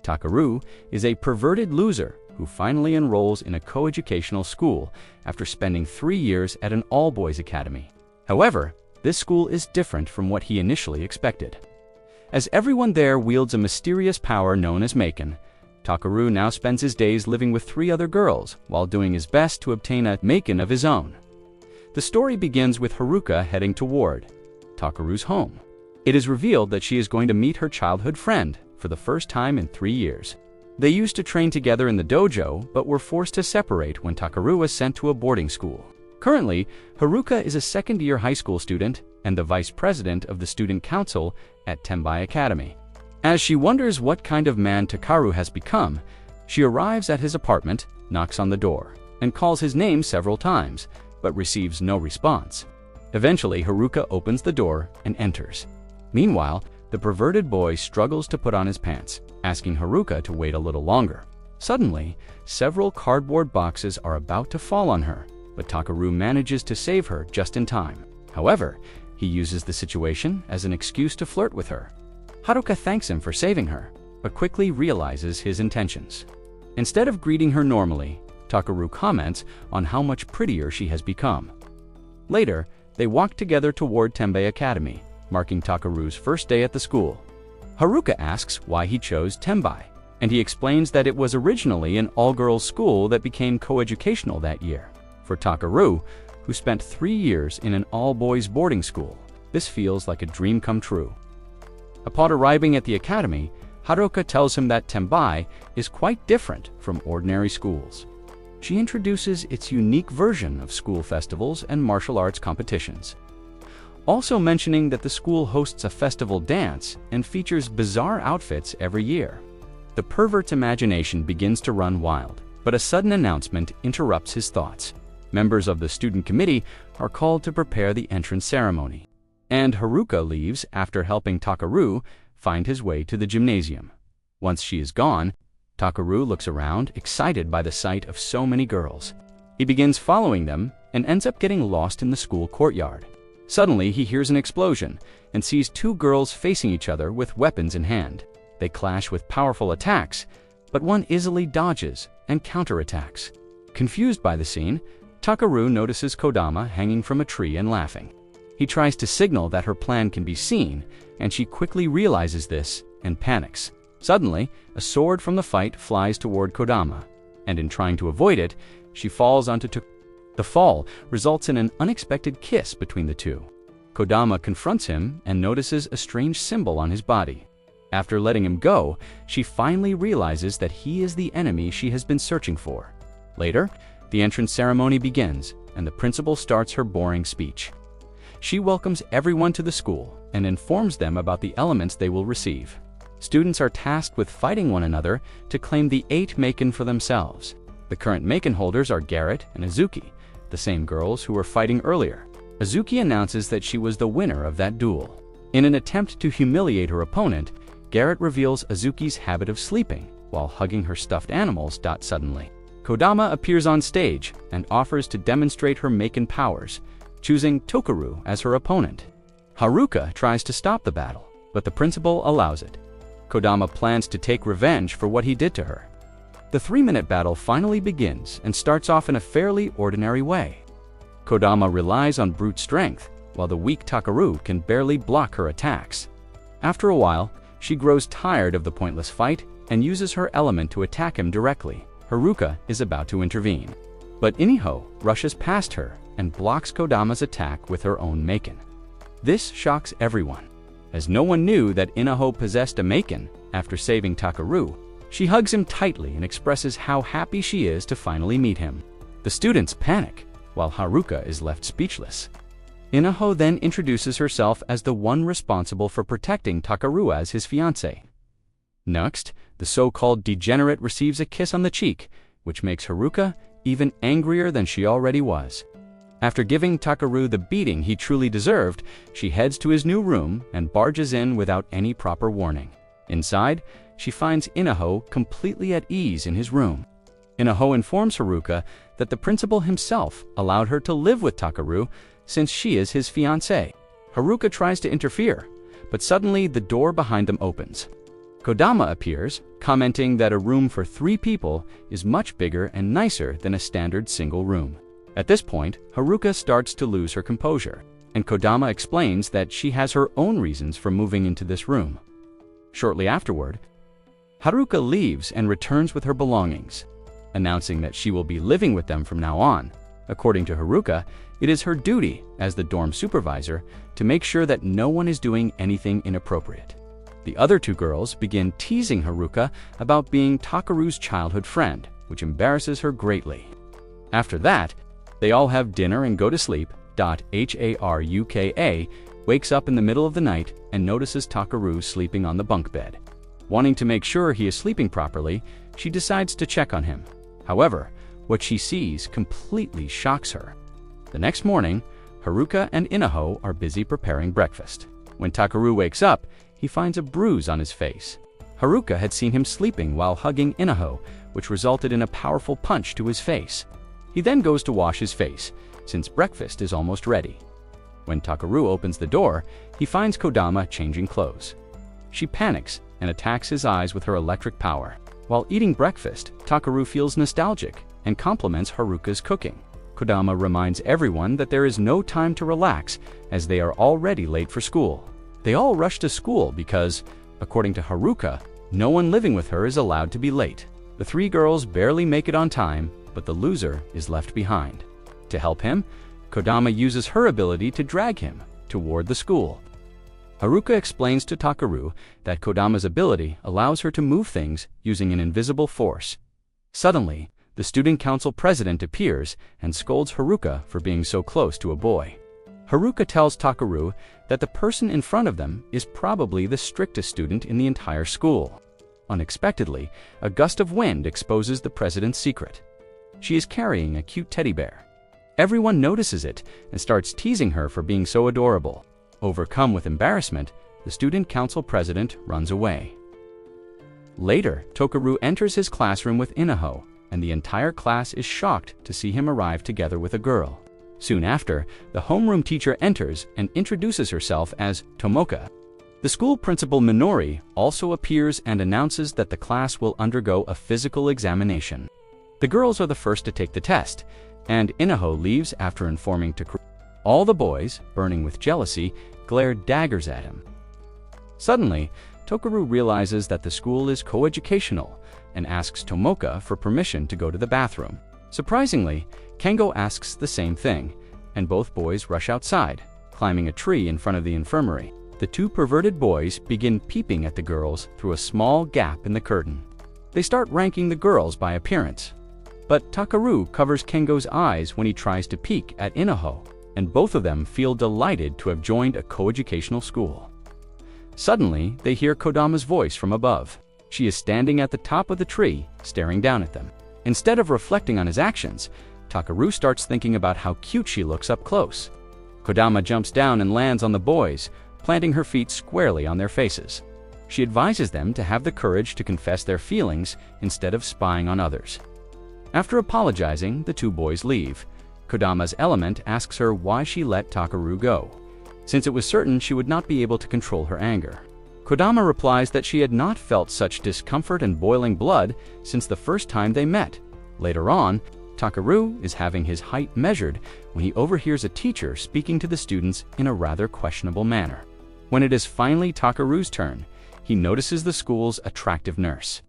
Takaru is a perverted loser who finally enrolls in a coeducational school after spending 3 years at an all-boys academy. However, this school is different from what he initially expected. As everyone there wields a mysterious power known as Maken, Takaru now spends his days living with 3 other girls while doing his best to obtain a Maken of his own. The story begins with Haruka heading toward Takaru's home. It is revealed that she is going to meet her childhood friend for the first time in 3 years. They used to train together in the dojo, but were forced to separate when Takaru was sent to a boarding school. Currently, Haruka is a second-year high school student and the vice president of the student council at Tenbai Academy. As she wonders what kind of man Takaru has become, she arrives at his apartment, knocks on the door, and calls his name several times, but receives no response. Eventually, Haruka opens the door and enters. Meanwhile, the perverted boy struggles to put on his pants, asking Haruka to wait a little longer. Suddenly, several cardboard boxes are about to fall on her, but Takaru manages to save her just in time. However, he uses the situation as an excuse to flirt with her. Haruka thanks him for saving her, but quickly realizes his intentions. Instead of greeting her normally, Takaru comments on how much prettier she has become. Later, they walk together toward Tenbai Academy, marking Takaru's first day at the school. Haruka asks why he chose Tenbai, and he explains that it was originally an all-girls school that became coeducational that year. For Takaru, who spent 3 years in an all-boys boarding school, this feels like a dream come true. Upon arriving at the academy, Haruka tells him that Tenbai is quite different from ordinary schools. She introduces its unique version of school festivals and martial arts competitions, also mentioning that the school hosts a festival dance and features bizarre outfits every year. The pervert's imagination begins to run wild, but a sudden announcement interrupts his thoughts. Members of the student committee are called to prepare the entrance ceremony, and Haruka leaves after helping Takaru find his way to the gymnasium. Once she is gone, Takaru looks around, excited by the sight of so many girls. He begins following them and ends up getting lost in the school courtyard. Suddenly, he hears an explosion and sees 2 girls facing each other with weapons in hand. They clash with powerful attacks, but one easily dodges and counterattacks. Confused by the scene, Takaru notices Kodama hanging from a tree and laughing. He tries to signal that her plan can be seen, and she quickly realizes this and panics. Suddenly, a sword from the fight flies toward Kodama, and in trying to avoid it, she falls onto The fall results in an unexpected kiss between the two. Kodama confronts him and notices a strange symbol on his body. After letting him go, she finally realizes that he is the enemy she has been searching for. Later, the entrance ceremony begins, and the principal starts her boring speech. She welcomes everyone to the school and informs them about the elements they will receive. Students are tasked with fighting one another to claim the 8 Maken for themselves. The current Maken holders are Garrett and Azuki, the same girls who were fighting earlier. Azuki announces that she was the winner of that duel. In an attempt to humiliate her opponent, Garrett reveals Azuki's habit of sleeping while hugging her stuffed animals. Suddenly, Kodama appears on stage and offers to demonstrate her Maken powers, choosing Tokaru as her opponent. Haruka tries to stop the battle, but the principal allows it. Kodama plans to take revenge for what he did to her. The 3-minute battle finally begins and starts off in a fairly ordinary way. Kodama relies on brute strength, while the weak Takaru can barely block her attacks. After a while, she grows tired of the pointless fight and uses her element to attack him directly. Haruka is about to intervene, but Iniho rushes past her and blocks Kodama's attack with her own Maken. This shocks everyone, as no one knew that Iniho possessed a Maken. After saving Takaru, she hugs him tightly and expresses how happy she is to finally meet him. The students panic, while Haruka is left speechless. Iniho then introduces herself as the one responsible for protecting Takaru as his fiancé. Next, the so-called degenerate receives a kiss on the cheek, which makes Haruka even angrier than she already was. After giving Takaru the beating he truly deserved, she heads to his new room and barges in without any proper warning. Inside, she finds Iniho completely at ease in his room. Iniho informs Haruka that the principal himself allowed her to live with Takaru since she is his fiancée. Haruka tries to interfere, but suddenly the door behind them opens. Kodama appears, commenting that a room for 3 people is much bigger and nicer than a standard single room. At this point, Haruka starts to lose her composure, and Kodama explains that she has her own reasons for moving into this room. Shortly afterward, Haruka leaves and returns with her belongings, announcing that she will be living with them from now on. According to Haruka, it is her duty as the dorm supervisor to make sure that no one is doing anything inappropriate. The other 2 girls begin teasing Haruka about being Takeru's childhood friend, which embarrasses her greatly. After that, they all have dinner and go to sleep. Haruka wakes up in the middle of the night and notices Takeru sleeping on the bunk bed. Wanting to make sure he is sleeping properly, she decides to check on him. However, what she sees completely shocks her. The next morning, Haruka and Inaho are busy preparing breakfast. When Takeru wakes up, he finds a bruise on his face. Haruka had seen him sleeping while hugging Inaho, which resulted in a powerful punch to his face. He then goes to wash his face, since breakfast is almost ready. When Takeru opens the door, he finds Kodama changing clothes. She panics and attacks his eyes with her electric power. While eating breakfast, Takeru feels nostalgic and compliments Haruka's cooking. Kodama reminds everyone that there is no time to relax as they are already late for school. They all rush to school because, according to Haruka, no one living with her is allowed to be late. The 3 girls barely make it on time, but the loser is left behind. To help him, Kodama uses her ability to drag him toward the school. Haruka explains to Takeru that Kodama's ability allows her to move things using an invisible force. Suddenly, the student council president appears and scolds Haruka for being so close to a boy. Haruka tells Takeru that the person in front of them is probably the strictest student in the entire school. Unexpectedly, a gust of wind exposes the president's secret. She is carrying a cute teddy bear. Everyone notices it and starts teasing her for being so adorable. Overcome with embarrassment, the student council president runs away. Later, Takeru enters his classroom with Inaho, and the entire class is shocked to see him arrive together with a girl. Soon after, the homeroom teacher enters and introduces herself as Tomoka. The school principal Minori also appears and announces that the class will undergo a physical examination. The girls are the first to take the test, and Inaho leaves after informing Takeru. All the boys, burning with jealousy, glare daggers at him. Suddenly, Takeru realizes that the school is coeducational and asks Tomoka for permission to go to the bathroom. Surprisingly, Kengo asks the same thing, and both boys rush outside, climbing a tree in front of the infirmary. The 2 perverted boys begin peeping at the girls through a small gap in the curtain. They start ranking the girls by appearance. But Takeru covers Kengo's eyes when he tries to peek at Inaho, and both of them feel delighted to have joined a coeducational school. Suddenly, they hear Kodama's voice from above. She is standing at the top of the tree, staring down at them. Instead of reflecting on his actions, Takeru starts thinking about how cute she looks up close. Kodama jumps down and lands on the boys, planting her feet squarely on their faces. She advises them to have the courage to confess their feelings instead of spying on others. After apologizing, the 2 boys leave. Kodama's element asks her why she let Takeru go, since it was certain she would not be able to control her anger. Kodama replies that she had not felt such discomfort and boiling blood since the first time they met. Later on, Takeru is having his height measured when he overhears a teacher speaking to the students in a rather questionable manner. When it is finally Takeru's turn, he notices the school's attractive nurse,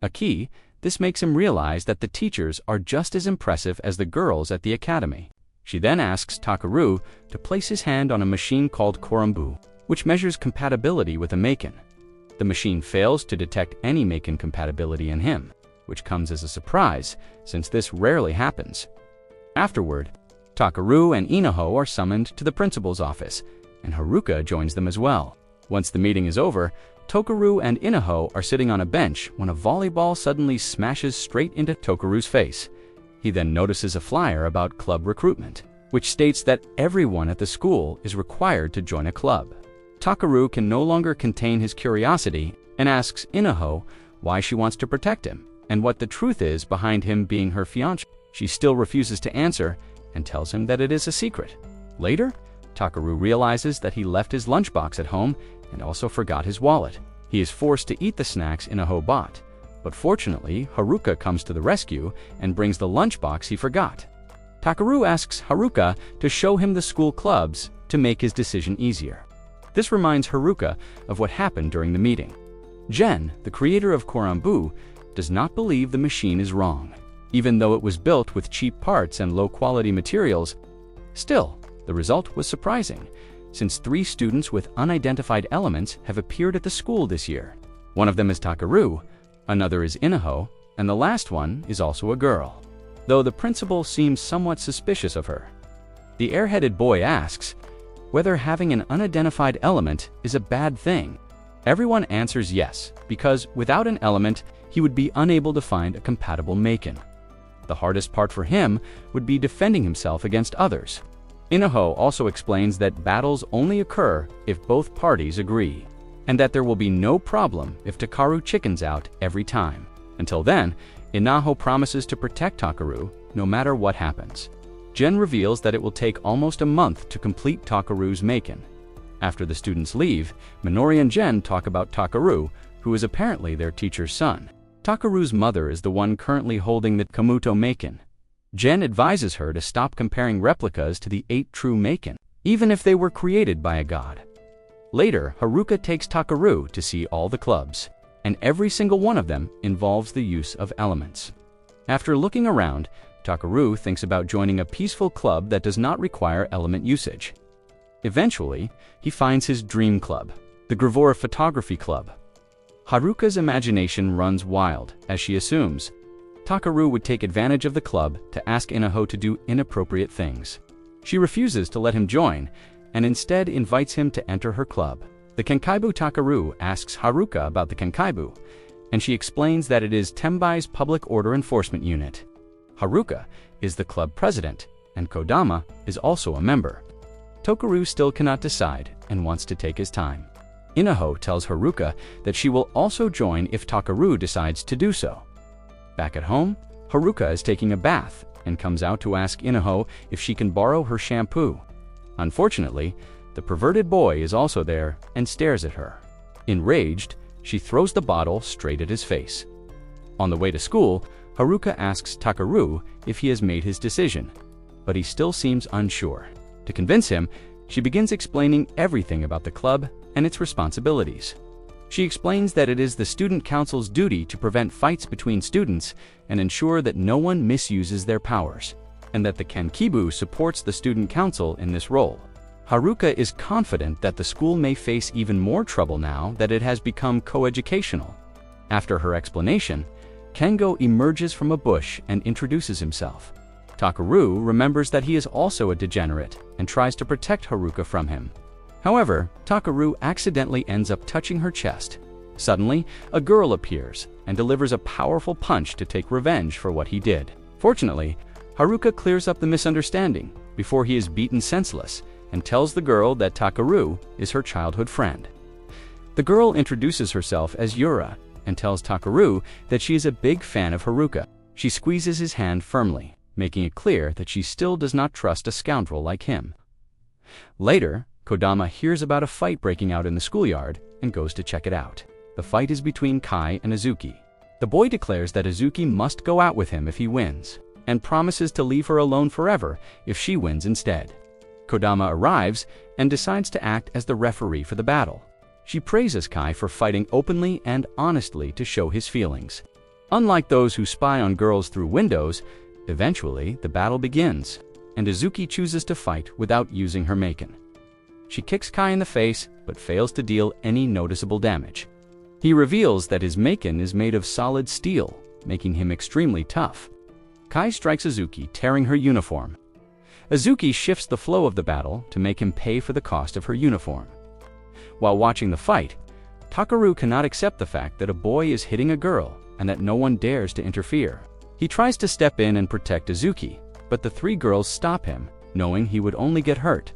Aki. This makes him realize that the teachers are just as impressive as the girls at the academy. She then asks Takeru to place his hand on a machine called Korumbu, which measures compatibility with a Makin. The machine fails to detect any Makin compatibility in him, which comes as a surprise, since this rarely happens. Afterward, Takeru and Inaho are summoned to the principal's office, and Haruka joins them as well. Once the meeting is over, Takeru and Inaho are sitting on a bench when a volleyball suddenly smashes straight into Takeru's face. He then notices a flyer about club recruitment, which states that everyone at the school is required to join a club. Takeru can no longer contain his curiosity and asks Inaho why she wants to protect him and what the truth is behind him being her fiancé. She still refuses to answer and tells him that it is a secret. Later, Takeru realizes that he left his lunchbox at home and also forgot his wallet. He is forced to eat the snacks Inaho bought, but fortunately, Haruka comes to the rescue and brings the lunchbox he forgot. Takaru asks Haruka to show him the school clubs to make his decision easier. This reminds Haruka of what happened during the meeting. Gen, the creator of Koranbu, does not believe the machine is wrong. Even though it was built with cheap parts and low-quality materials, still, the result was surprising, since 3 students with unidentified elements have appeared at the school this year. One of them is Takaru, another is Inaho, and the last one is also a girl, though the principal seems somewhat suspicious of her. The airheaded boy asks whether having an unidentified element is a bad thing. Everyone answers yes, because without an element, he would be unable to find a compatible Maken. The hardest part for him would be defending himself against others. Inaho also explains that battles only occur if both parties agree, and that there will be no problem if Takaru chickens out every time. Until then, Inaho promises to protect Takaru no matter what happens. Gen reveals that it will take almost a month to complete Takaru's Maken. After the students leave, Minori and Gen talk about Takaru, who is apparently their teacher's son. Takaru's mother is the one currently holding the Kamuto Maken. Gen advises her to stop comparing replicas to the 8 true Maken, even if they were created by a god. Later, Haruka takes Takaru to see all the clubs, and every single one of them involves the use of elements. After looking around, Takaru thinks about joining a peaceful club that does not require element usage. Eventually, he finds his dream club, the Gravura Photography Club. Haruka's imagination runs wild as she assumes Takaru would take advantage of the club to ask Inaho to do inappropriate things. She refuses to let him join and instead invites him to enter her club. The Kenkaibu Takaru asks Haruka about the Kenkaibu, and she explains that it is Tenbai's public order enforcement unit. Haruka is the club president, and Kodama is also a member. Tokaru still cannot decide and wants to take his time. Inaho tells Haruka that she will also join if Takaru decides to do so. Back at home, Haruka is taking a bath and comes out to ask Inaho if she can borrow her shampoo. Unfortunately, the perverted boy is also there and stares at her. Enraged, she throws the bottle straight at his face. On the way to school, Haruka asks Takaru if he has made his decision, but he still seems unsure. To convince him, she begins explaining everything about the club and its responsibilities. She explains that it is the student council's duty to prevent fights between students and ensure that no one misuses their powers, and that the Kenkibu supports the student council in this role. Haruka is confident that the school may face even more trouble now that it has become coeducational. After her explanation, Kengo emerges from a bush and introduces himself. Takaru remembers that he is also a degenerate and tries to protect Haruka from him. However, Takaru accidentally ends up touching her chest. Suddenly, a girl appears and delivers a powerful punch to take revenge for what he did. Fortunately, Haruka clears up the misunderstanding before he is beaten senseless and tells the girl that Takaru is her childhood friend. The girl introduces herself as Yura and tells Takaru that she is a big fan of Haruka. She squeezes his hand firmly, making it clear that she still does not trust a scoundrel like him. Later, Kodama hears about a fight breaking out in the schoolyard and goes to check it out. The fight is between Kai and Azuki. The boy declares that Azuki must go out with him if he wins, and promises to leave her alone forever if she wins instead. Kodama arrives and decides to act as the referee for the battle. She praises Kai for fighting openly and honestly to show his feelings. Unlike those who spy on girls through windows, eventually the battle begins, and Azuki chooses to fight without using her Maken. She kicks Kai in the face, but fails to deal any noticeable damage. He reveals that his Maken is made of solid steel, making him extremely tough. Kai strikes Azuki, tearing her uniform. Azuki shifts the flow of the battle to make him pay for the cost of her uniform. While watching the fight, Takaru cannot accept the fact that a boy is hitting a girl and that no one dares to interfere. He tries to step in and protect Azuki, but the 3 girls stop him, knowing he would only get hurt.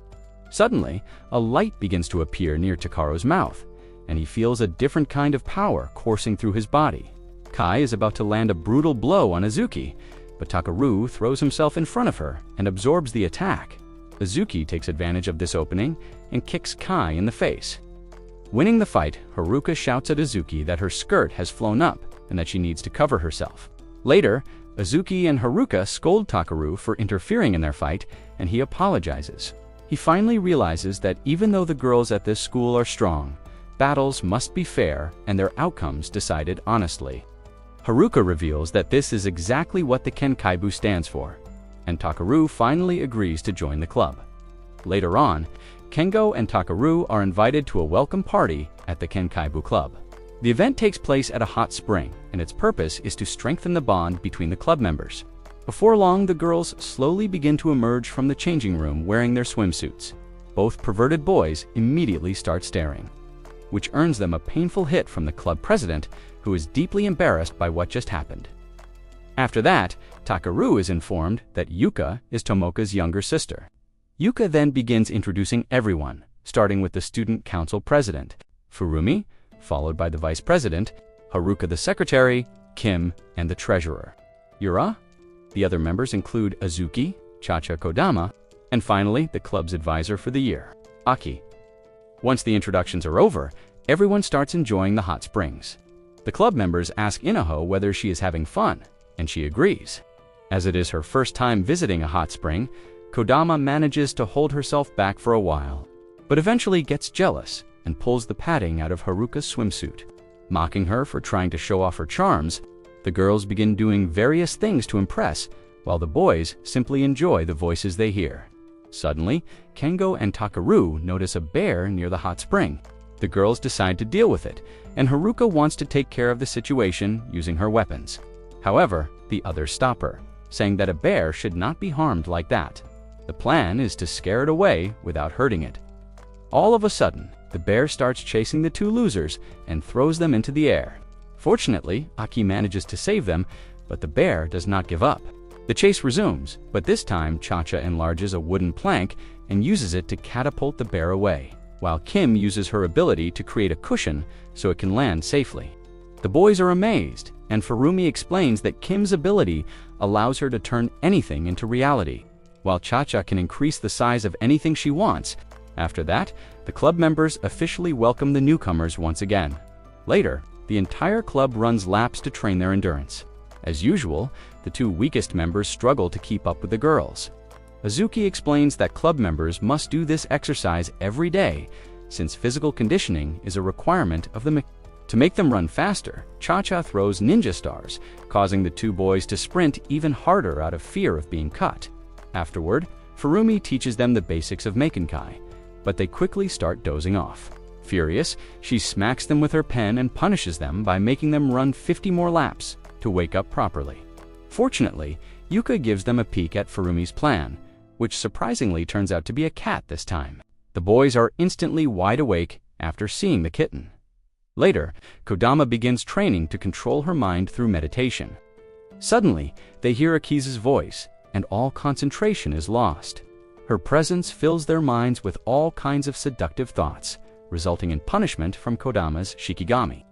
Suddenly, a light begins to appear near Takaru's mouth, and he feels a different kind of power coursing through his body. Kai is about to land a brutal blow on Azuki, but Takaru throws himself in front of her and absorbs the attack. Azuki takes advantage of this opening and kicks Kai in the face. Winning the fight, Haruka shouts at Azuki that her skirt has flown up and that she needs to cover herself. Later, Azuki and Haruka scold Takaru for interfering in their fight, and he apologizes. He finally realizes that even though the girls at this school are strong, battles must be fair and their outcomes decided honestly. Haruka reveals that this is exactly what the Kenkaibu stands for, and Takaru finally agrees to join the club. Later on, Kengo and Takaru are invited to a welcome party at the Kenkaibu Club. The event takes place at a hot spring, and its purpose is to strengthen the bond between the club members. Before long, the girls slowly begin to emerge from the changing room wearing their swimsuits. Both perverted boys immediately start staring, which earns them a painful hit from the club president, who is deeply embarrassed by what just happened. After that, Takaru is informed that Yuka is Tomoka's younger sister. Yuka then begins introducing everyone, starting with the student council president, Furumi, followed by the vice president, Haruka the secretary, Kim, and the treasurer, Yura. The other members include Azuki, Chacha Kodama, and finally the club's advisor for the year, Aki. Once the introductions are over, everyone starts enjoying the hot springs. The club members ask Inaho whether she is having fun, and she agrees. As it is her first time visiting a hot spring, Kodama manages to hold herself back for a while, but eventually gets jealous and pulls the padding out of Haruka's swimsuit. Mocking her for trying to show off her charms, the girls begin doing various things to impress, while the boys simply enjoy the voices they hear. Suddenly, Kengo and Takaru notice a bear near the hot spring. The girls decide to deal with it, and Haruka wants to take care of the situation using her weapons. However, the others stop her, saying that a bear should not be harmed like that. The plan is to scare it away without hurting it. All of a sudden, the bear starts chasing the two losers and throws them into the air. Fortunately, Aki manages to save them, but the bear does not give up. The chase resumes, but this time Chacha enlarges a wooden plank and uses it to catapult the bear away, while Kim uses her ability to create a cushion so it can land safely. The boys are amazed, and Furumi explains that Kim's ability allows her to turn anything into reality, while Chacha can increase the size of anything she wants. After that, the club members officially welcome the newcomers once again. Later, the entire club runs laps to train their endurance. As usual, the two weakest members struggle to keep up with the girls. Azuki explains that club members must do this exercise every day, since physical conditioning is a requirement of the To make them run faster, Chacha throws ninja stars, causing the two boys to sprint even harder out of fear of being cut. Afterward, Furumi teaches them the basics of Meikenkai, but they quickly start dozing off. Furious, she smacks them with her pen and punishes them by making them run 50 more laps to wake up properly. Fortunately, Yuka gives them a peek at Furumi's plan, which surprisingly turns out to be a cat this time. The boys are instantly wide awake after seeing the kitten. Later, Kodama begins training to control her mind through meditation. Suddenly, they hear Akiza's voice, and all concentration is lost. Her presence fills their minds with all kinds of seductive thoughts, resulting in punishment from Kodama's Shikigami.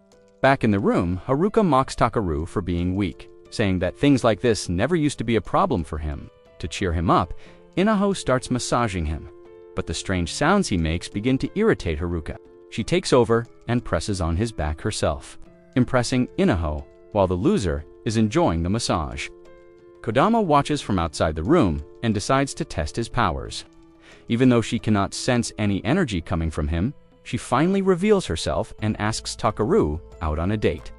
Back in the room, Haruka mocks Takaru for being weak, saying that things like this never used to be a problem for him. To cheer him up, Inaho starts massaging him, but the strange sounds he makes begin to irritate Haruka. She takes over and presses on his back herself, impressing Inaho while the loser is enjoying the massage. Kodama watches from outside the room and decides to test his powers. Even though she cannot sense any energy coming from him, she finally reveals herself and asks Takaru out on a date.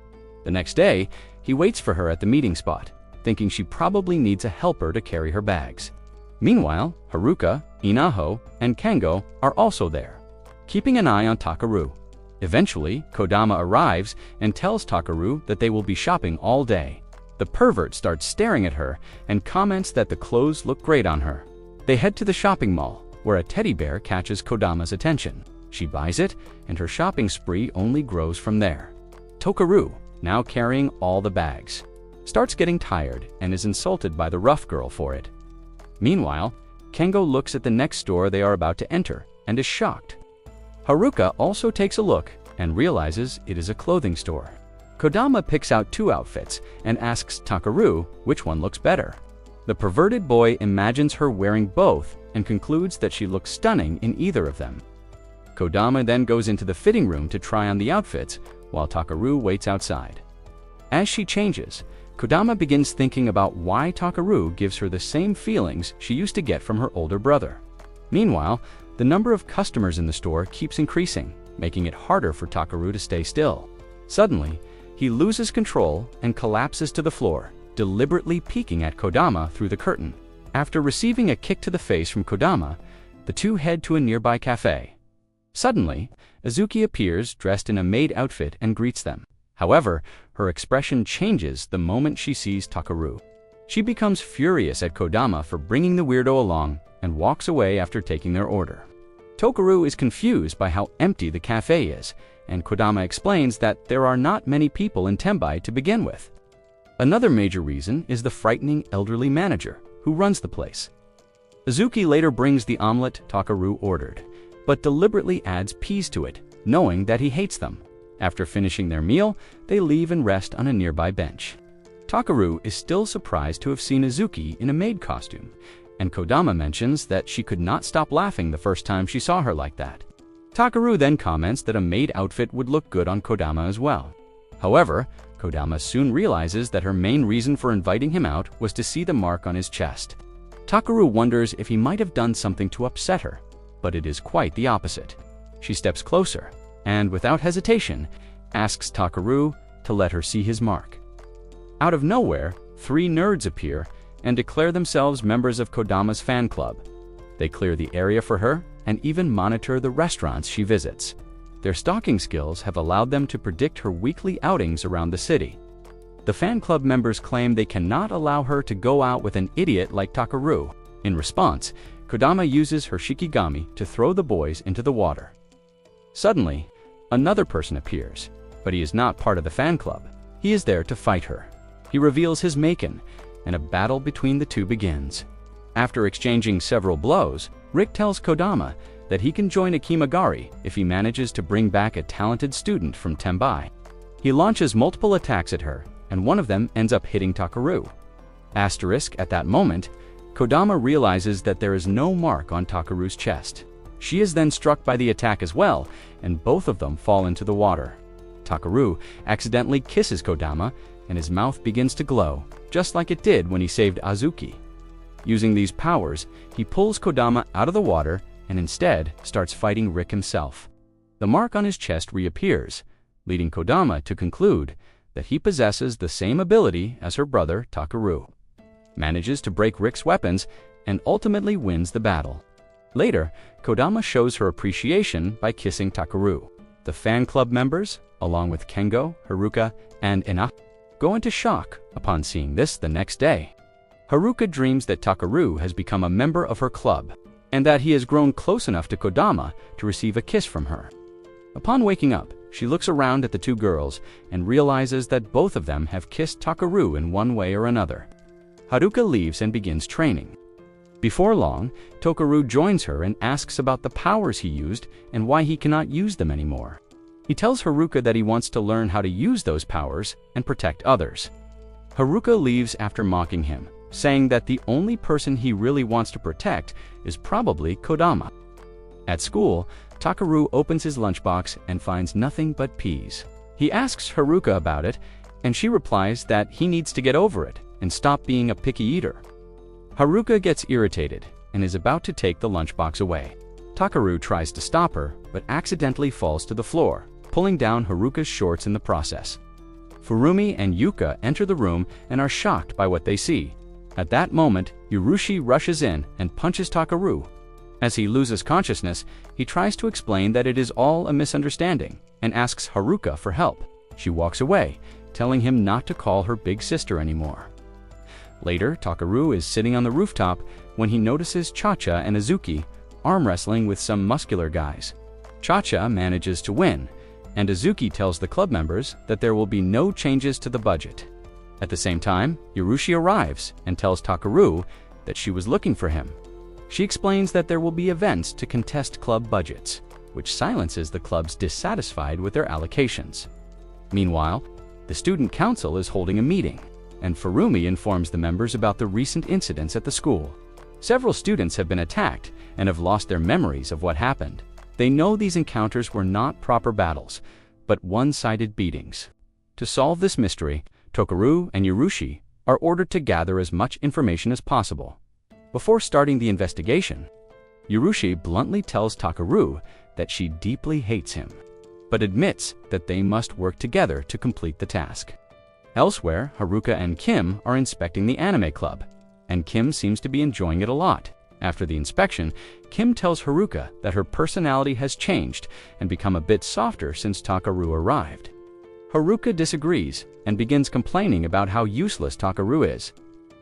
The next day, he waits for her at the meeting spot, thinking she probably needs a helper to carry her bags. Meanwhile, Haruka, Inaho, and Kengo are also there, keeping an eye on Takaru. Eventually, Kodama arrives and tells Takaru that they will be shopping all day. The pervert starts staring at her and comments that the clothes look great on her. They head to the shopping mall, where a teddy bear catches Kodama's attention. She buys it, and her shopping spree only grows from there. Tokaru, now carrying all the bags, starts getting tired and is insulted by the rough girl for it. Meanwhile, Kengo looks at the next store they are about to enter and is shocked. Haruka also takes a look and realizes it is a clothing store. Kodama picks out two outfits and asks Takaru which one looks better. The perverted boy imagines her wearing both and concludes that she looks stunning in either of them. Kodama then goes into the fitting room to try on the outfits, while Takaru waits outside. As she changes, Kodama begins thinking about why Takaru gives her the same feelings she used to get from her older brother. Meanwhile, the number of customers in the store keeps increasing, making it harder for Takaru to stay still. Suddenly, he loses control and collapses to the floor, deliberately peeking at Kodama through the curtain. After receiving a kick to the face from Kodama, the two head to a nearby cafe. Suddenly, Azuki appears dressed in a maid outfit and greets them. However, her expression changes the moment she sees Takaru. She becomes furious at Kodama for bringing the weirdo along and walks away after taking their order. Tokaru is confused by how empty the cafe is, and Kodama explains that there are not many people in Tembai to begin with. Another major reason is the frightening elderly manager who runs the place. Azuki later brings the omelet Takaru ordered, but deliberately adds peas to it, knowing that he hates them. After finishing their meal, they leave and rest on a nearby bench. Takaru is still surprised to have seen Azuki in a maid costume, and Kodama mentions that she could not stop laughing the first time she saw her like that. Takaru then comments that a maid outfit would look good on Kodama as well. However, Kodama soon realizes that her main reason for inviting him out was to see the mark on his chest. Takaru wonders if he might have done something to upset her, but it is quite the opposite. She steps closer, and without hesitation, asks Takaru to let her see his mark. Out of nowhere, 3 nerds appear and declare themselves members of Kodama's fan club. They clear the area for her and even monitor the restaurants she visits. Their stalking skills have allowed them to predict her weekly outings around the city. The fan club members claim they cannot allow her to go out with an idiot like Takaru. In response, Kodama uses her Shikigami to throw the boys into the water. Suddenly, another person appears, but he is not part of the fan club. He is there to fight her. He reveals his Maken, and a battle between the two begins. After exchanging several blows, Rick tells Kodama that he can join Akimagari if he manages to bring back a talented student from Tembai. He launches multiple attacks at her, and one of them ends up hitting Takaru. At that moment, Kodama realizes that there is no mark on Takaru's chest. She is then struck by the attack as well, and both of them fall into the water. Takaru accidentally kisses Kodama, and his mouth begins to glow, just like it did when he saved Azuki. Using these powers, he pulls Kodama out of the water and instead starts fighting Rick himself. The mark on his chest reappears, leading Kodama to conclude that he possesses the same ability as her brother Takaru, manages to break Rick's weapons, and ultimately wins the battle. Later, Kodama shows her appreciation by kissing Takaru. The fan club members, along with Kengo, Haruka, and Ina, go into shock upon seeing this the next day. Haruka dreams that Takaru has become a member of her club, and that he has grown close enough to Kodama to receive a kiss from her. Upon waking up, she looks around at the two girls and realizes that both of them have kissed Takaru in one way or another. Haruka leaves and begins training. Before long, Takaru joins her and asks about the powers he used and why he cannot use them anymore. He tells Haruka that he wants to learn how to use those powers and protect others. Haruka leaves after mocking him, saying that the only person he really wants to protect is probably Kodama. At school, Takaru opens his lunchbox and finds nothing but peas. He asks Haruka about it, and she replies that he needs to get over it and stop being a picky eater. Haruka gets irritated and is about to take the lunchbox away. Takaru tries to stop her, but accidentally falls to the floor, pulling down Haruka's shorts in the process. Furumi and Yuka enter the room and are shocked by what they see. At that moment, Yurushi rushes in and punches Takaru. As he loses consciousness, he tries to explain that it is all a misunderstanding and asks Haruka for help. She walks away, telling him not to call her big sister anymore. Later, Takaru is sitting on the rooftop when he notices Cha-Cha and Azuki arm wrestling with some muscular guys. Cha-Cha manages to win, and Azuki tells the club members that there will be no changes to the budget. At the same time, Yurushi arrives and tells Takaru that she was looking for him. She explains that there will be events to contest club budgets, which silences the clubs dissatisfied with their allocations. Meanwhile, the student council is holding a meeting, and Furumi informs the members about the recent incidents at the school. Several students have been attacked and have lost their memories of what happened. They know these encounters were not proper battles, but one-sided beatings. To solve this mystery, Tokaru and Yarushi are ordered to gather as much information as possible. Before starting the investigation, Yarushi bluntly tells Tokaru that she deeply hates him, but admits that they must work together to complete the task. Elsewhere, Haruka and Kim are inspecting the anime club, and Kim seems to be enjoying it a lot. After the inspection, Kim tells Haruka that her personality has changed and become a bit softer since Tokaru arrived. Haruka disagrees and begins complaining about how useless Tokaru is.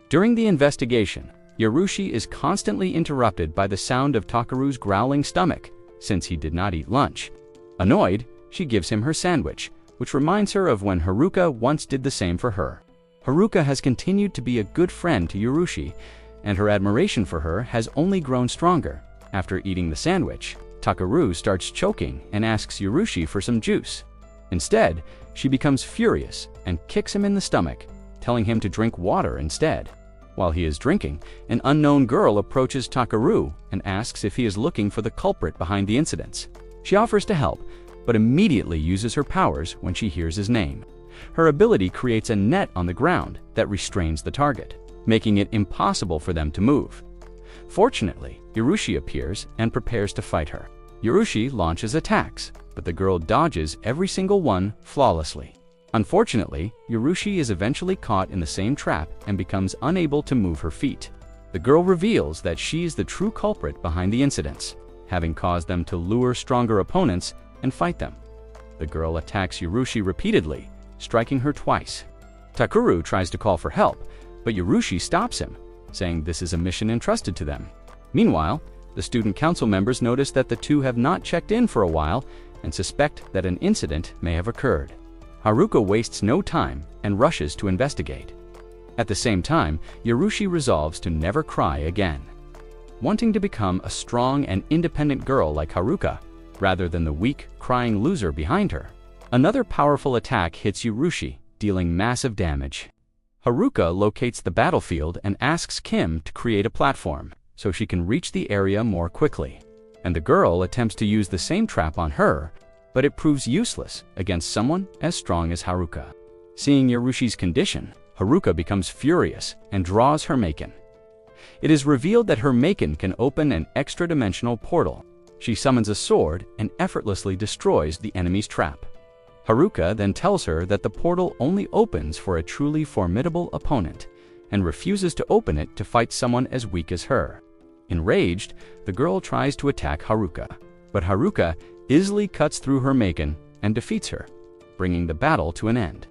During the investigation, Yarushi is constantly interrupted by the sound of Tokaru's growling stomach, since he did not eat lunch. Annoyed, she gives him her sandwich, which reminds her of when Haruka once did the same for her. Haruka has continued to be a good friend to Yarushi, and her admiration for her has only grown stronger. After eating the sandwich, Tokaru starts choking and asks Yarushi for some juice. Instead, she becomes furious and kicks him in the stomach, telling him to drink water instead. While he is drinking, an unknown girl approaches Tokaru and asks if he is looking for the culprit behind the incidents. She offers to help, but immediately uses her powers when she hears his name. Her ability creates a net on the ground that restrains the target, making it impossible for them to move. Fortunately, Yarushi appears and prepares to fight her. Yarushi launches attacks, but the girl dodges every single one flawlessly. Unfortunately, Yarushi is eventually caught in the same trap and becomes unable to move her feet. The girl reveals that she is the true culprit behind the incidents, having caused them to lure stronger opponents and fight them. The girl attacks Yarushi repeatedly, striking her twice. Tokaru tries to call for help, but Yarushi stops him, saying this is a mission entrusted to them. Meanwhile, the student council members notice that the two have not checked in for a while and suspect that an incident may have occurred. Haruka wastes no time and rushes to investigate. At the same time, Yarushi resolves to never cry again, wanting to become a strong and independent girl like Haruka, rather than the weak, crying loser behind her. Another powerful attack hits Yarushi, dealing massive damage. Haruka locates the battlefield and asks Kim to create a platform so she can reach the area more quickly. And the girl attempts to use the same trap on her, but it proves useless against someone as strong as Haruka. Seeing Yarushi's condition, Haruka becomes furious and draws her Maken. It is revealed that her Maken can open an extra-dimensional portal. She summons a sword and effortlessly destroys the enemy's trap. Haruka then tells her that the portal only opens for a truly formidable opponent and refuses to open it to fight someone as weak as her. Enraged, the girl tries to attack Haruka, but Haruka easily cuts through her Maken and defeats her, bringing the battle to an end.